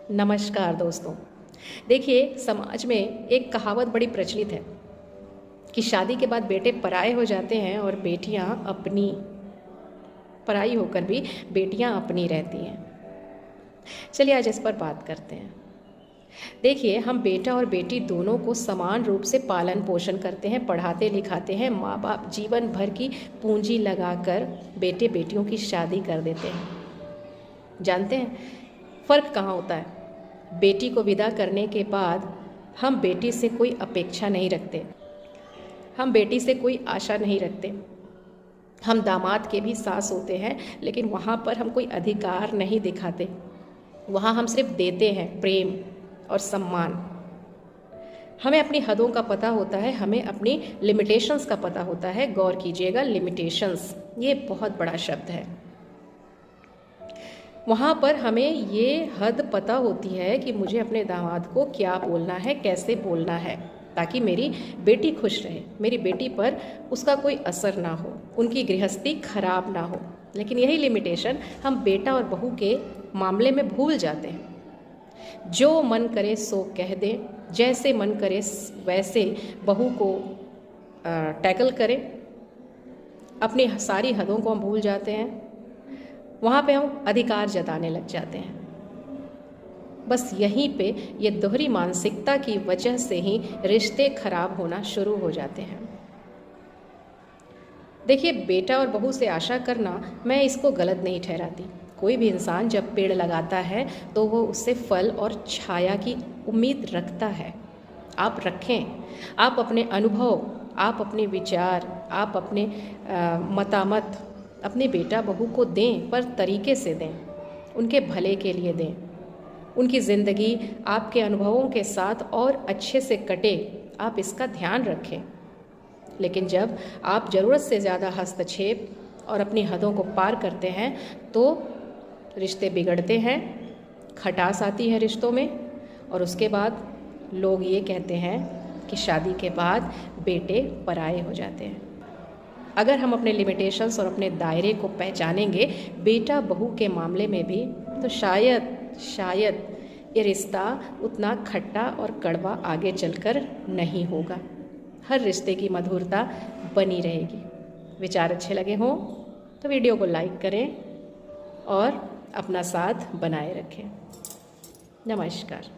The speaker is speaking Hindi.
नमस्कार दोस्तों। देखिए, समाज में एक कहावत बड़ी प्रचलित है कि शादी के बाद बेटे पराए हो जाते हैं और बेटियां अपनी। पराई होकर भी बेटियां अपनी रहती हैं। चलिए आज इस पर बात करते हैं। देखिए, हम बेटा और बेटी दोनों को समान रूप से पालन पोषण करते हैं, पढ़ाते लिखाते हैं। माँ बाप जीवन भर की पूंजी लगाकर बेटे बेटियों की शादी कर देते हैं। जानते हैं फ़र्क कहाँ होता है? बेटी को विदा करने के बाद हम बेटी से कोई अपेक्षा नहीं रखते, हम बेटी से कोई आशा नहीं रखते। हम दामाद के भी सास होते हैं, लेकिन वहाँ पर हम कोई अधिकार नहीं दिखाते। वहाँ हम सिर्फ देते हैं प्रेम और सम्मान। हमें अपनी हदों का पता होता है, हमें अपनी लिमिटेशंस का पता होता है। गौर कीजिएगा, लिमिटेशंस ये बहुत बड़ा शब्द है। वहाँ पर हमें ये हद पता होती है कि मुझे अपने दामाद को क्या बोलना है, कैसे बोलना है, ताकि मेरी बेटी खुश रहे, मेरी बेटी पर उसका कोई असर ना हो, उनकी गृहस्थी खराब ना हो। लेकिन यही लिमिटेशन हम बेटा और बहू के मामले में भूल जाते हैं। जो मन करे सो कह दें, जैसे मन करे वैसे बहू को टैकल करें। अपनी सारी हदों को हम भूल जाते हैं। वहाँ पे हम अधिकार जताने लग जाते हैं। बस यहीं पे ये दोहरी मानसिकता की वजह से ही रिश्ते खराब होना शुरू हो जाते हैं। देखिए, बेटा और बहू से आशा करना, मैं इसको गलत नहीं ठहराती। कोई भी इंसान जब पेड़ लगाता है तो वो उससे फल और छाया की उम्मीद रखता है। आप रखें, आप अपने अनुभव, आप अपने विचार, आप अपने मतामत अपने बेटा बहू को दें, पर तरीके से दें, उनके भले के लिए दें। उनकी ज़िंदगी आपके अनुभवों के साथ और अच्छे से कटे, आप इसका ध्यान रखें। लेकिन जब आप ज़रूरत से ज़्यादा हस्तक्षेप और अपनी हदों को पार करते हैं तो रिश्ते बिगड़ते हैं, खटास आती है रिश्तों में, और उसके बाद लोग ये कहते हैं कि शादी के बाद बेटे पराए हो जाते हैं। अगर हम अपने लिमिटेशंस और अपने दायरे को पहचानेंगे बेटा बहू के मामले में भी, तो शायद ये रिश्ता उतना खट्टा और कड़वा आगे चलकर नहीं होगा। हर रिश्ते की मधुरता बनी रहेगी। विचार अच्छे लगे हों तो वीडियो को लाइक करें और अपना साथ बनाए रखें। नमस्कार।